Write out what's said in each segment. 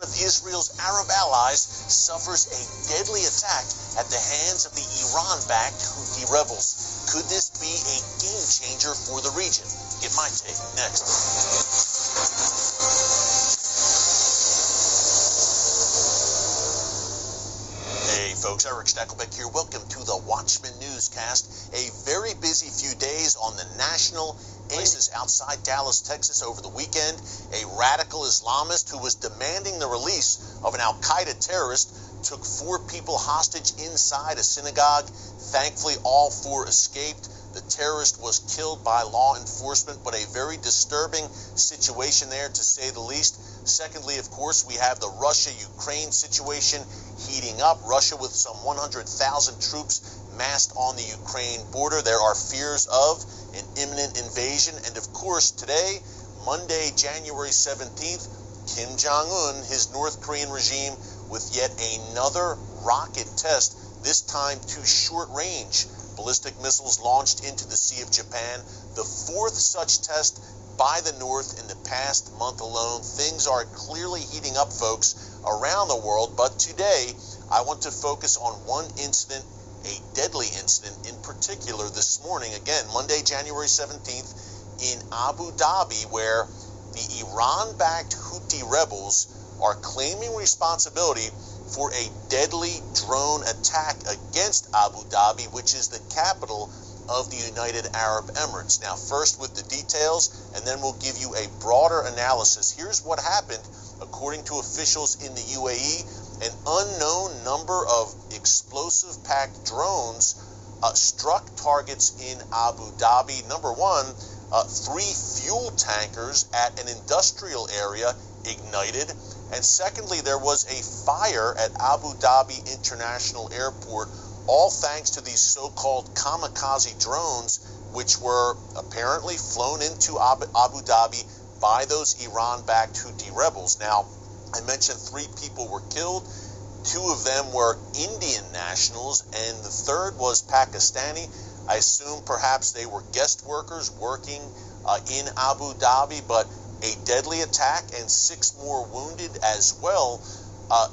of Israel's Arab allies suffers a deadly attack at the hands of the Iran-backed Houthi rebels. Could this be a game changer for the region? Get my take next. Hey folks, Eric Stackelbeck here. Welcome to the Watchman Newscast. A very busy few days on the national basis outside Dallas, Texas over the weekend. A radical Islamist who was demanding the release of an Al-Qaeda terrorist took 4 people hostage inside a synagogue. Thankfully, all 4 escaped. The terrorist was killed by law enforcement, but a very disturbing situation there, to say the least. Secondly, of course, we have the Russia-Ukraine situation heating up. Russia with some 100,000 troops massed on the Ukraine border. There are fears of an imminent invasion. And of course, today, Monday, January 17th, Kim Jong-un, his North Korean regime, with yet another rocket test, this time to short-range ballistic missiles launched into the Sea of Japan. The 4th such test by the North in the past month alone. Things are clearly heating up, folks, around the world. But today, I want to focus on one incident, a deadly incident in particular this morning. Again, Monday, January 17th, in Abu Dhabi, where the Iran-backed Houthi rebels are claiming responsibility for a deadly drone attack against Abu Dhabi, which is the capital of the United Arab Emirates. Now, first with the details, and then we'll give you a broader analysis. Here's what happened. According to officials in the UAE, an unknown number of explosive-packed drones struck targets in Abu Dhabi. Number one, 3 fuel tankers at an industrial area ignited. And secondly, there was a fire at Abu Dhabi International Airport, all thanks to these so-called kamikaze drones, which were apparently flown into Abu Dhabi by those Iran-backed Houthi rebels. Now, I mentioned 3 people were killed. 2 of them were Indian nationals, and the 3rd was Pakistani. I assume perhaps they were guest workers working in Abu Dhabi, but a deadly attack and 6 more wounded as well.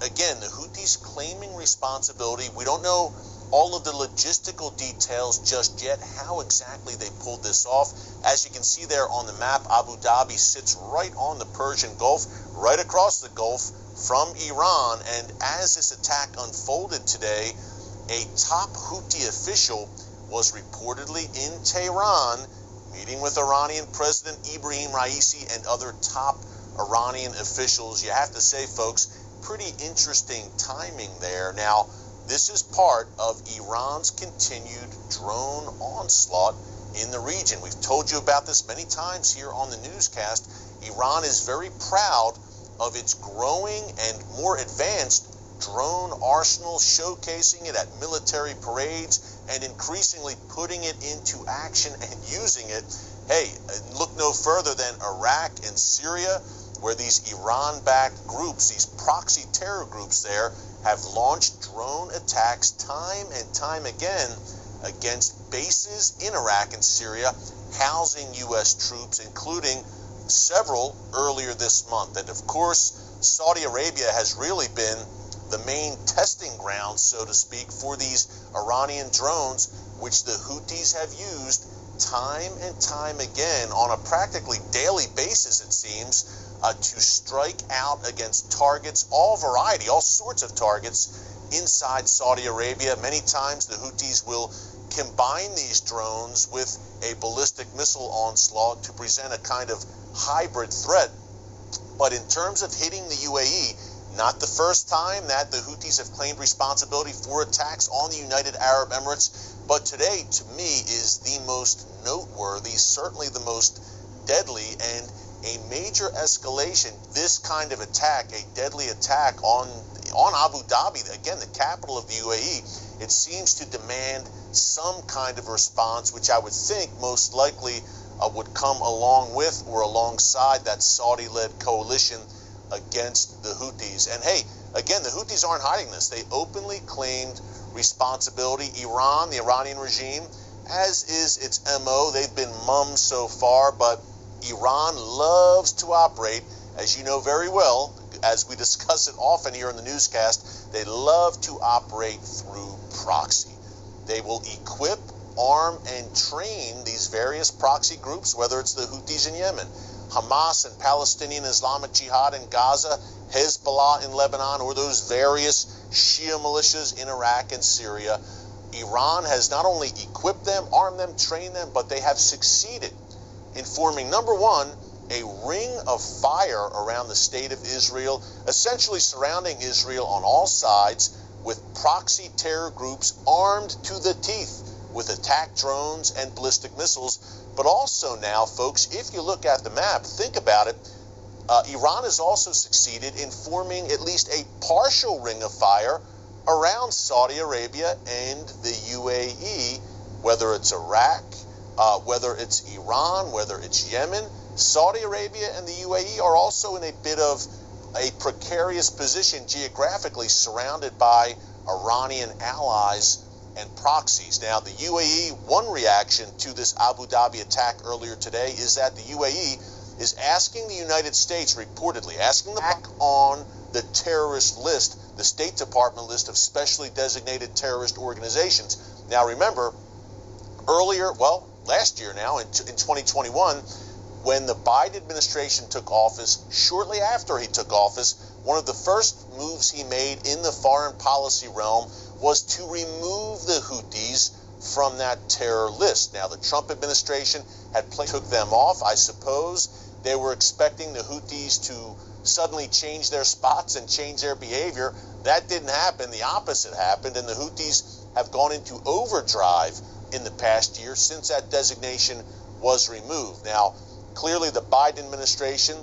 Again, the Houthis claiming responsibility. We don't know all of the logistical details just yet, how exactly they pulled this off. As you can see there on the map, Abu Dhabi sits right on the Persian Gulf, right across the Gulf from Iran. And as this attack unfolded today, a top Houthi official was reportedly in Tehran meeting with Iranian President Ibrahim Raisi and other top Iranian officials. You have to say, folks, pretty interesting timing there. Now, this is part of Iran's continued drone onslaught in the region. We've told you about this many times here on the newscast. Iran is very proud of its growing and more advanced drone arsenal, showcasing it at military parades and increasingly putting it into action and using it. Hey, look no further than Iraq and Syria, where these Iran-backed groups, these proxy terror groups there, have launched drone attacks time and time again against bases in Iraq and Syria housing U.S. troops, including several earlier this month. And of course, Saudi Arabia has really been the main testing ground, so to speak, for these Iranian drones, which the Houthis have used time and time again on a practically daily basis, it seems, to strike out against targets, all sorts of targets inside Saudi Arabia. Many times the Houthis will combine these drones with a ballistic missile onslaught to present a kind of hybrid threat. But in terms of hitting the UAE, not the first time that the Houthis have claimed responsibility for attacks on the United Arab Emirates, but today, to me, is the most noteworthy, certainly the most deadly, and a major escalation. This kind of attack, a deadly attack on Abu Dhabi, again, the capital of the UAE, it seems to demand some kind of response, which I would think most likely would come along with or alongside that Saudi-led coalition against the Houthis. And hey, again, the Houthis aren't hiding this. They openly claimed responsibility. Iran, the Iranian regime, as is its MO, they've been mum so far, but Iran loves to operate, as you know very well, as we discuss it often here in the newscast, they love to operate through proxy. They will equip, arm, and train these various proxy groups, whether it's the Houthis in Yemen, Hamas and Palestinian Islamic Jihad in Gaza, Hezbollah in Lebanon, or those various Shia militias in Iraq and Syria. Iran has not only equipped them, armed them, trained them, but they have succeeded in forming, number one, a ring of fire around the state of Israel, essentially surrounding Israel on all sides with proxy terror groups armed to the teeth with attack drones and ballistic missiles. But also now, folks, if you look at the map, think about it, Iran has also succeeded in forming at least a partial ring of fire around Saudi Arabia and the UAE, whether it's Iraq, whether it's Iran, whether it's Yemen. Saudi Arabia and the UAE are also in a bit of a precarious position geographically, surrounded by Iranian allies and proxies. Now, the UAE, one reaction to this Abu Dhabi attack earlier today is that the UAE is asking the United States, reportedly, asking them back on the terrorist list, the State Department list of specially designated terrorist organizations. Now, remember, last year now, in 2021, when the Biden administration took office, shortly after he took office, one of the first moves he made in the foreign policy realm was to remove the Houthis from that terror list. Now, the Trump administration took them off. I suppose they were expecting the Houthis to suddenly change their spots and change their behavior. That didn't happen. The opposite happened, and the Houthis have gone into overdrive in the past year since that designation was removed. Now, clearly the Biden administration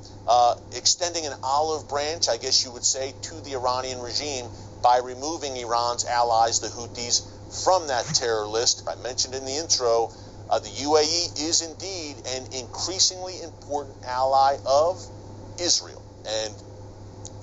extending an olive branch, I guess you would say, to the Iranian regime by removing Iran's allies, the Houthis, from that terror list. I mentioned in the intro, the UAE is indeed an increasingly important ally of Israel. And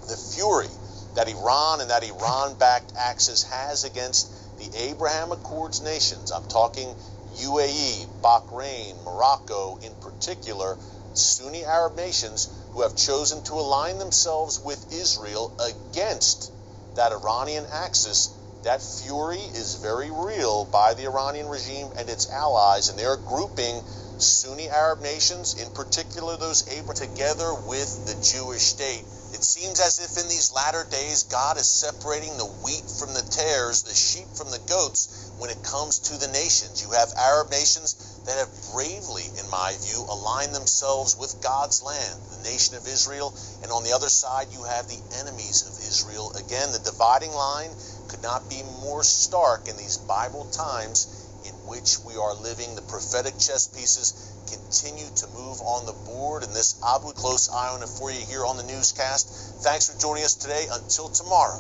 the fury that Iran and that Iran-backed Axis has against the Abraham Accords nations, I'm talking UAE, Bahrain, Morocco in particular, Sunni Arab nations who have chosen to align themselves with Israel against that Iranian axis. That fury is very real by the Iranian regime and its allies, and they're grouping Sunni Arab nations, in particular those together with the Jewish state. It seems as if in these latter days God is separating the wheat from the tares, the sheep from the goats, when it comes to the nations. You have Arab nations that have bravely, in my view, aligned themselves with God's land, the nation of Israel, and on the other side you have the enemies of Israel. Again, the dividing line could not be more stark in these Bible times in which we are living. The prophetic chess pieces continue to move on the board, and this Abu close eye on it for you here on the newscast. Thanks for joining us today. Until tomorrow,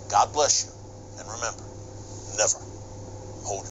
God bless you, and remember, never